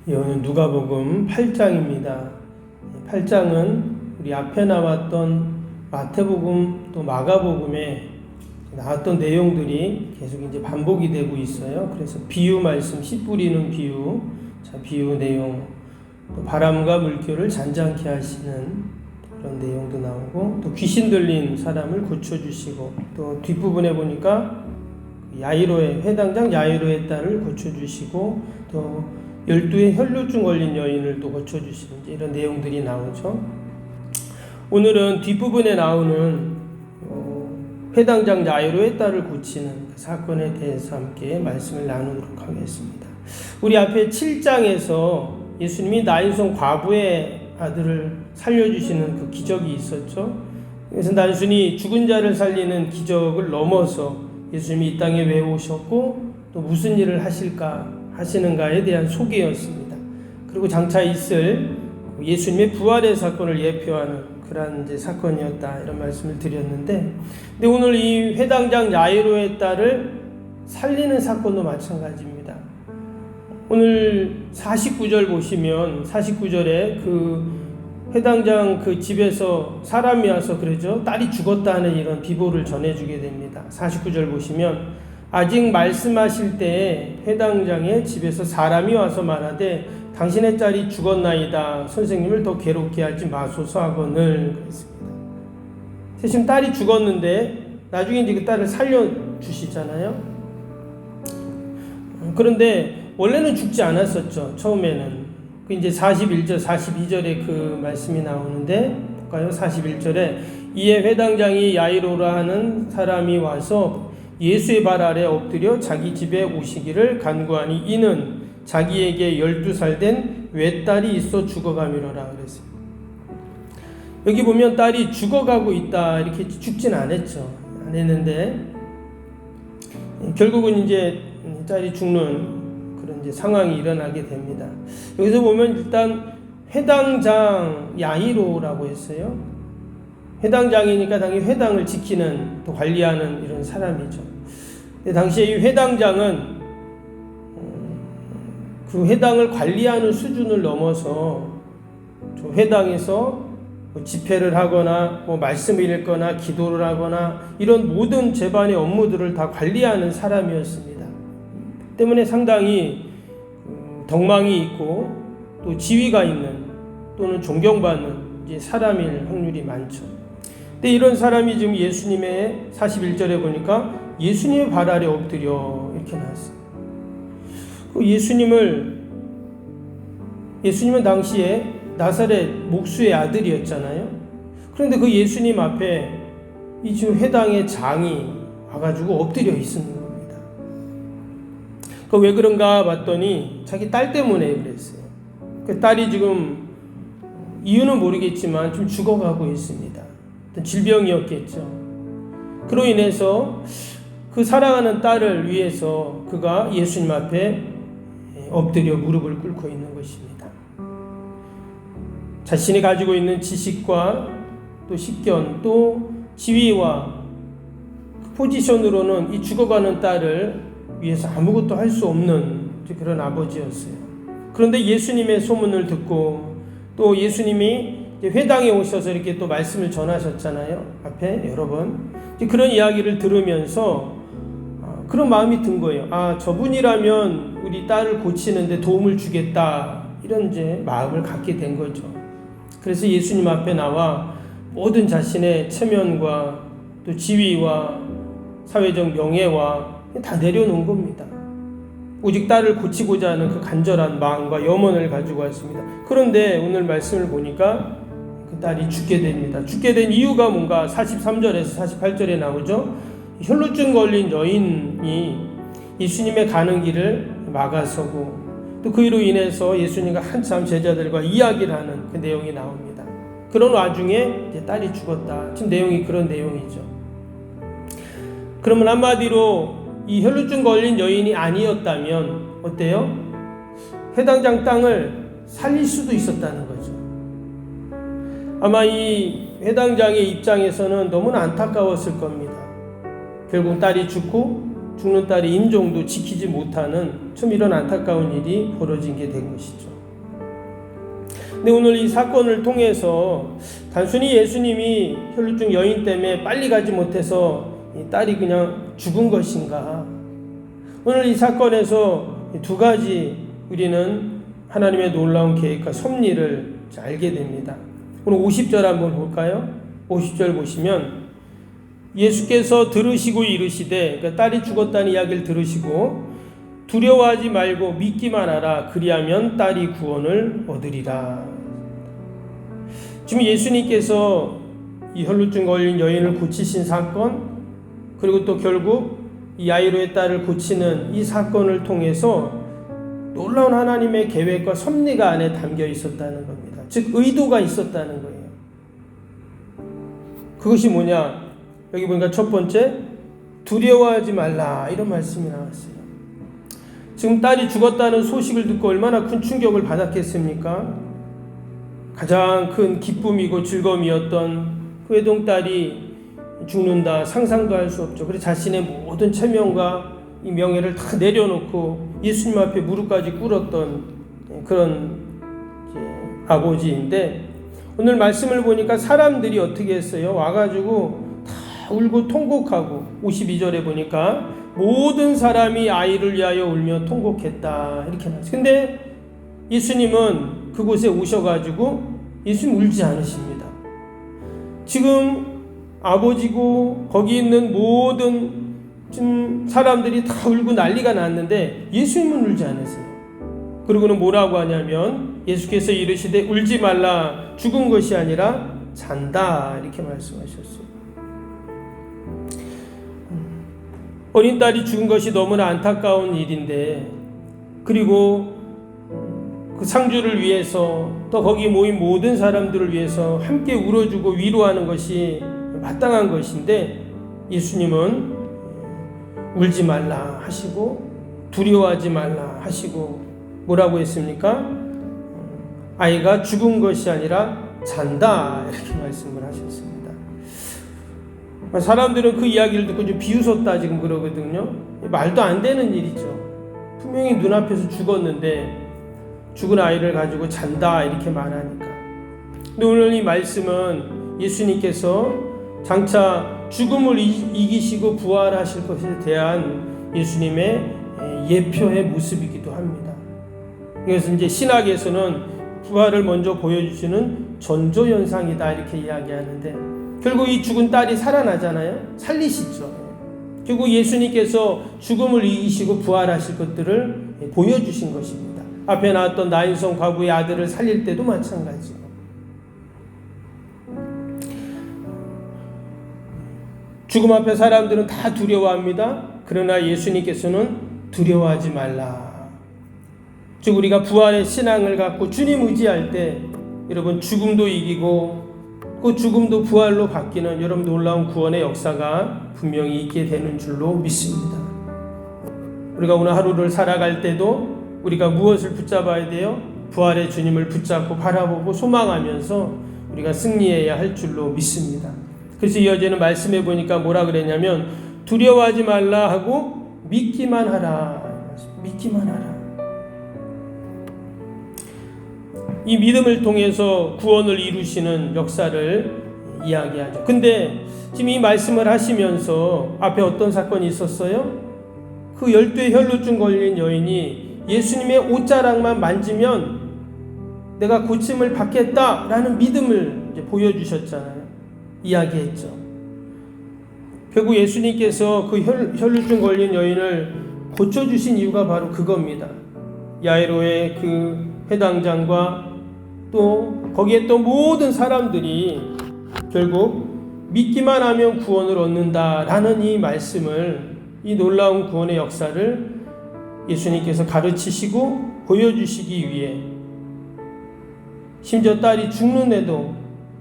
오늘 누가복음 8장입니다. 8장은 우리 앞에 나왔던 마태복음 또 마가복음에 나왔던 내용들이 계속 이제 반복이 되고 있어요. 그래서 비유 말씀, 씨 뿌리는 비유, 비유 내용, 또 바람과 물결을 잔잔케 하시는 그런 내용도 나오고, 또 귀신 들린 사람을 고쳐주시고, 또 뒷부분에 보니까 야이로의 회당장 야이로의 딸을 고쳐주시고, 또 12의 혈루증 걸린 여인을 또 고쳐주시는 이런 내용들이 나오죠. 오늘은 뒷부분에 나오는 회당장 야이로의 딸을 고치는 그 사건에 대해서 함께 말씀을 나누도록 하겠습니다. 우리 앞에 7장에서 예수님이 나인성 과부의 아들을 살려주시는 그 기적이 있었죠. 그래서 단순히 죽은 자를 살리는 기적을 넘어서 예수님이 이 땅에 왜 오셨고 또 무슨 일을 하시는가에 대한 소개였습니다. 그리고 장차 있을 예수님의 부활의 사건을 예표하는 그러한 이제 사건이었다, 이런 말씀을 드렸는데, 근데 오늘 이 회당장 야이로의 딸을 살리는 사건도 마찬가지입니다. 오늘 49절 보시면 49절에 그 회당장 그 집에서 사람이 와서 그러죠. 딸이 죽었다는 이런 비보를 전해주게 됩니다. 49절 보시면 아직 말씀하실 때에 회당장의 집에서 사람이 와서 말하되 당신의 딸이 죽었나이다. 선생님을 더 괴롭게 하지 마소서 하거늘 그랬습니다. 지금 딸이 죽었는데 나중에 이제 그 딸을 살려주시잖아요. 그런데 원래는 죽지 않았었죠. 처음에는. 이제 41절, 42절에 그 말씀이 나오는데 볼까요? 41절에 이에 회당장이 야이로라 하는 사람이 와서 예수의 발 아래 엎드려 자기 집에 오시기를 간구하니 이는 자기에게 12살 된 외딸이 있어 죽어가미로라 그랬어요. 여기 보면 딸이 죽어가고 있다, 이렇게 죽진 않았죠. 안 했는데 결국은 이제 딸이 죽는 그런 이제 상황이 일어나게 됩니다. 여기서 보면 일단 회당장 야이로라고 했어요. 회당장이니까 당연히 회당을 지키는 또 관리하는 이런 사람이죠. 근데 당시에 이 회당장은 그 회당을 관리하는 수준을 넘어서 저 회당에서 뭐 집회를 하거나 뭐 말씀을 읽거나 기도를 하거나 이런 모든 제반의 업무들을 다 관리하는 사람이었습니다. 때문에 상당히 덕망이 있고 또 지위가 있는 또는 존경받는 이제 사람일 확률이 많죠. 근데 이런 사람이 지금 예수님의 41절에 보니까 예수님의 발 아래 엎드려 이렇게 나왔어요. 예수님은 당시에 나사렛 목수의 아들이었잖아요. 그런데 그 예수님 앞에 이 지금 회당의 장이 와가지고 엎드려 있는 겁니다. 왜 그런가 봤더니 자기 딸 때문에 그랬어요. 그 딸이 지금 이유는 모르겠지만 좀 죽어가고 있습니다. 질병이었겠죠. 그로 인해서 그 사랑하는 딸을 위해서 그가 예수님 앞에 엎드려 무릎을 꿇고 있는 것입니다. 자신이 가지고 있는 지식과 또 식견 또 지위와 그 포지션으로는 이 죽어가는 딸을 위해서 아무것도 할 수 없는 그런 아버지였어요. 그런데 예수님의 소문을 듣고 또 예수님이 회당에 오셔서 이렇게 또 말씀을 전하셨잖아요. 앞에 여러 번. 그런 이야기를 들으면서 그런 마음이 든 거예요. 저분이라면 우리 딸을 고치는데 도움을 주겠다, 이런 이제 마음을 갖게 된 거죠. 그래서 예수님 앞에 나와 모든 자신의 체면과 또 지위와 사회적 명예와 다 내려놓은 겁니다. 오직 딸을 고치고자 하는 그 간절한 마음과 염원을 가지고 왔습니다. 그런데 오늘 말씀을 보니까 그 딸이 죽게 됩니다. 죽게 된 이유가 뭔가 43절에서 48절에 나오죠. 혈루증 걸린 여인이 예수님의 가는 길을 막아서고 또 그로 인해서 예수님과 한참 제자들과 이야기를 하는 그 내용이 나옵니다. 그런 와중에 이제 딸이 죽었다. 지금 내용이 그런 내용이죠. 그러면 한마디로 이 혈루증 걸린 여인이 아니었다면 어때요? 회당장 땅을 살릴 수도 있었다는 거죠. 아마 이 회당장의 입장에서는 너무나 안타까웠을 겁니다. 결국 딸이 죽고 죽는 딸의 임종도 지키지 못하는 참 이런 안타까운 일이 벌어진 게 된 것이죠. 근데 오늘 이 사건을 통해서 단순히 예수님이 혈루증 여인 때문에 빨리 가지 못해서 이 딸이 그냥 죽은 것인가? 오늘 이 사건에서 두 가지 우리는 하나님의 놀라운 계획과 섭리를 알게 됩니다. 오늘 50절 한번 볼까요? 50절 보시면 예수께서 들으시고 이르시되, 그러니까 딸이 죽었다는 이야기를 들으시고 두려워하지 말고 믿기만 하라. 그리하면 딸이 구원을 얻으리라. 지금 예수님께서 이 혈루증 걸린 여인을 고치신 사건, 그리고 또 결국 이 야이로의 딸을 고치는 이 사건을 통해서 놀라운 하나님의 계획과 섭리가 안에 담겨 있었다는 겁니다. 즉 의도가 있었다는 거예요. 그것이 뭐냐? 여기 보니까 첫 번째, 두려워하지 말라, 이런 말씀이 나왔어요. 지금 딸이 죽었다는 소식을 듣고 얼마나 큰 충격을 받았겠습니까? 가장 큰 기쁨이고 즐거움이었던 그 외동딸이 죽는다, 상상도 할 수 없죠. 그래서 자신의 모든 체면과 이 명예를 다 내려놓고 예수님 앞에 무릎까지 꿇었던 그런 아버지인데, 오늘 말씀을 보니까 사람들이 어떻게 했어요? 와가지고 다 울고 통곡하고, 52절에 보니까 모든 사람이 아이를 위하여 울며 통곡했다, 이렇게 나왔어요. 근데 예수님은 그곳에 오셔가지고 예수님 울지 않으십니다. 지금 아버지고 거기 있는 모든 지금 사람들이 다 울고 난리가 났는데 예수님은 울지 않으세요. 그리고는 뭐라고 하냐면 예수께서 이르시되 울지 말라, 죽은 것이 아니라 잔다, 이렇게 말씀하셨어요. 어린 딸이 죽은 것이 너무나 안타까운 일인데, 그리고 그 상주를 위해서 또 거기 모인 모든 사람들을 위해서 함께 울어주고 위로하는 것이 마땅한 것인데, 예수님은 울지 말라 하시고 두려워하지 말라 하시고 뭐라고 했습니까? 아이가 죽은 것이 아니라 잔다, 이렇게 말씀을 하셨습니다. 사람들은 그 이야기를 듣고 좀 비웃었다 지금 그러거든요. 말도 안 되는 일이죠. 분명히 눈앞에서 죽었는데 죽은 아이를 가지고 잔다, 이렇게 말하니까. 근데 오늘 이 말씀은 예수님께서 장차 죽음을 이기시고 부활하실 것에 대한 예수님의 예표의 모습이기도 합니다. 그래서 이제 신학에서는 부활을 먼저 보여주시는 전조현상이다, 이렇게 이야기하는데, 결국 이 죽은 딸이 살아나잖아요. 살리시죠. 결국 예수님께서 죽음을 이기시고 부활하실 것들을 보여주신 것입니다. 앞에 나왔던 나인성 과부의 아들을 살릴 때도 마찬가지고. 죽음 앞에 사람들은 다 두려워합니다. 그러나 예수님께서는 두려워하지 말라. 즉 우리가 부활의 신앙을 갖고 주님 의지할 때 여러분 죽음도 이기고 그 죽음도 부활로 바뀌는 여러분 놀라운 구원의 역사가 분명히 있게 되는 줄로 믿습니다. 우리가 오늘 하루를 살아갈 때도 우리가 무엇을 붙잡아야 돼요? 부활의 주님을 붙잡고 바라보고 소망하면서 우리가 승리해야 할 줄로 믿습니다. 그래서 이어지는 말씀해 보니까 뭐라 그랬냐면 두려워하지 말라 하고 믿기만 하라. 믿기만 하라. 이 믿음을 통해서 구원을 이루시는 역사를 이야기하죠. 근데 지금 이 말씀을 하시면서 앞에 어떤 사건이 있었어요? 그 12의 혈루증 걸린 여인이 예수님의 옷자락만 만지면 내가 고침을 받겠다라는 믿음을 이제 보여주셨잖아요. 이야기했죠. 결국 예수님께서 그 혈루증 걸린 여인을 고쳐주신 이유가 바로 그겁니다. 야이로의 그 회당장과 또 거기에 또 모든 사람들이 결국 믿기만 하면 구원을 얻는다라는 이 말씀을, 이 놀라운 구원의 역사를 예수님께서 가르치시고 보여주시기 위해 심지어 딸이 죽는데도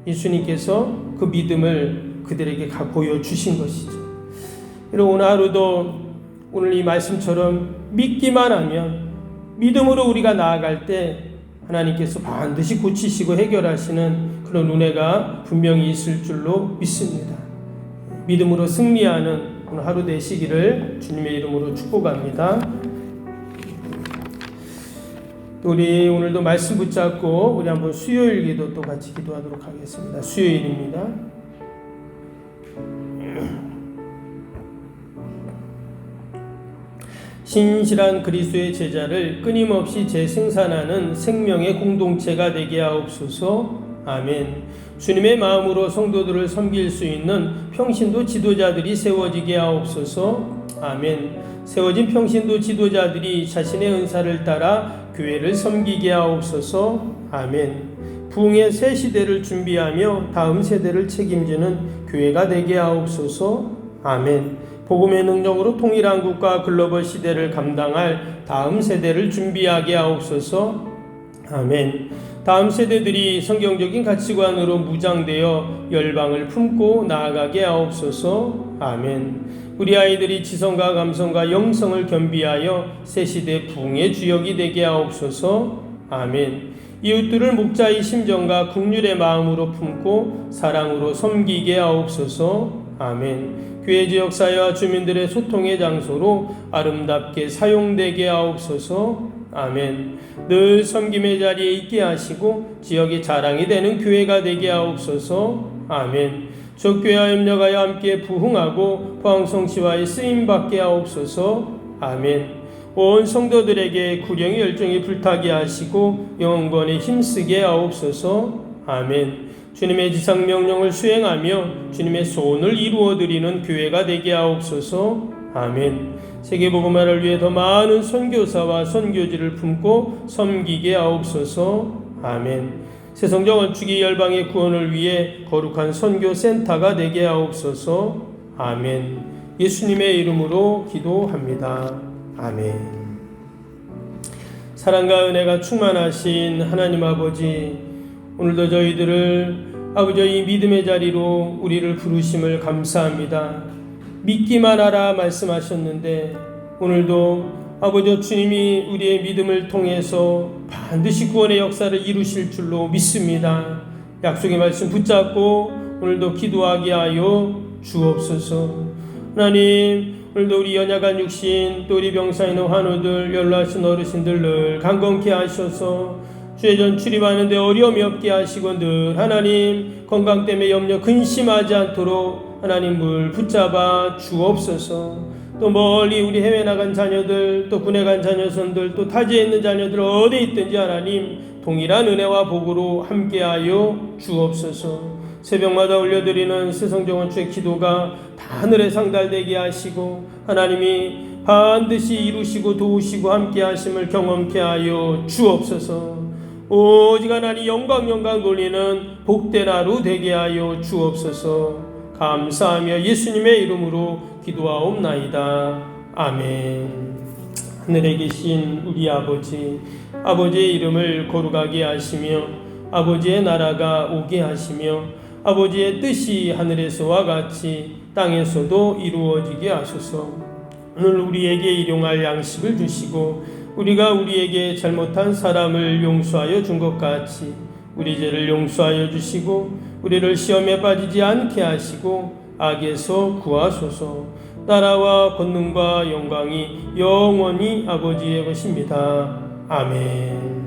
예수님께서 그 믿음을 그들에게 보여주신 것이죠. 여러분 오늘 하루도 오늘 이 말씀처럼 믿기만 하면, 믿음으로 우리가 나아갈 때 하나님께서 반드시 고치시고 해결하시는 그런 은혜가 분명히 있을 줄로 믿습니다. 믿음으로 승리하는 오늘 하루 되시기를 주님의 이름으로 축복합니다. 우리 오늘도 말씀 붙잡고 우리 한번 수요일 기도 또 같이 기도하도록 하겠습니다. 수요일입니다. 신실한 그리스도의 제자를 끊임없이 재생산하는 생명의 공동체가 되게 하옵소서. 아멘. 주님의 마음으로 성도들을 섬길 수 있는 평신도 지도자들이 세워지게 하옵소서. 아멘. 세워진 평신도 지도자들이 자신의 은사를 따라 교회를 섬기게 하옵소서. 아멘. 부흥의 새 시대를 준비하며 다음 세대를 책임지는 교회가 되게 하옵소서. 아멘. 복음의 능력으로 통일한 국가 글로벌 시대를 감당할 다음 세대를 준비하게 하옵소서. 아멘. 다음 세대들이 성경적인 가치관으로 무장되어 열방을 품고 나아가게 하옵소서. 아멘. 우리 아이들이 지성과 감성과 영성을 겸비하여 새 시대 부흥의 주역이 되게 하옵소서. 아멘. 이웃들을 목자의 심정과 긍휼의 마음으로 품고 사랑으로 섬기게 하옵소서. 아멘. 교회 지역 사회와 주민들의 소통의 장소로 아름답게 사용되게 하옵소서. 아멘. 늘 섬김의 자리에 있게 하시고 지역의 자랑이 되는 교회가 되게 하옵소서. 아멘. 적교회와 협력하여 함께 부흥하고 포항성시와의 쓰임받게 하옵소서. 아멘. 온 성도들에게 구령의 열정이 불타게 하시고 영원권에 힘쓰게 하옵소서. 아멘. 주님의 지상명령을 수행하며 주님의 소원을 이루어드리는 교회가 되게 하옵소서. 아멘. 세계복음화를 위해 더 많은 선교사와 선교지를 품고 섬기게 하옵소서. 아멘. 새성정 건축이 열방의 구원을 위해 거룩한 선교센터가 되게 하옵소서. 아멘. 예수님의 이름으로 기도합니다. 아멘. 사랑과 은혜가 충만하신 하나님 아버지, 오늘도 저희들을 아버지의 믿음의 자리로 우리를 부르심을 감사합니다. 믿기만 하라 말씀하셨는데 오늘도 아버지 주님이 우리의 믿음을 통해서 반드시 구원의 역사를 이루실 줄로 믿습니다. 약속의 말씀 붙잡고 오늘도 기도하게 하여 주옵소서. 하나님, 오늘도 우리 연약한 육신 또 우리 병사 있는 환우들 연로하신 어르신들 늘 강건케 하셔서 주의 전 출입하는데 어려움이 없게 하시고 늘 하나님 건강 때문에 염려 근심하지 않도록 하나님 물 붙잡아 주옵소서. 또 멀리 우리 해외 나간 자녀들 또 군에 간 자녀손들 또 타지에 있는 자녀들 어디 있든지 하나님 동일한 은혜와 복으로 함께하여 주옵소서. 새벽마다 올려드리는 새성정원주의 기도가 다 하늘에 상달되게 하시고 하나님이 반드시 이루시고 도우시고 함께 하심을 경험케 하여 주옵소서. 오직 하나님 영광 돌리는 복된 하루 되게 하여 주옵소서. 감사하며 예수님의 이름으로 기도하옵나이다. 아멘. 하늘에 계신 우리 아버지, 아버지의 이름을 거룩하게 하시며 아버지의 나라가 오게 하시며 아버지의 뜻이 하늘에서와 같이 땅에서도 이루어지게 하소서. 오늘 우리에게 일용할 양식을 주시고 우리가 우리에게 잘못한 사람을 용서하여 준 것 같이 우리 죄를 용서하여 주시고 우리를 시험에 빠지지 않게 하시고 악에서 구하소서. 나라와 권능과 영광이 영원히 아버지의 것입니다. 아멘.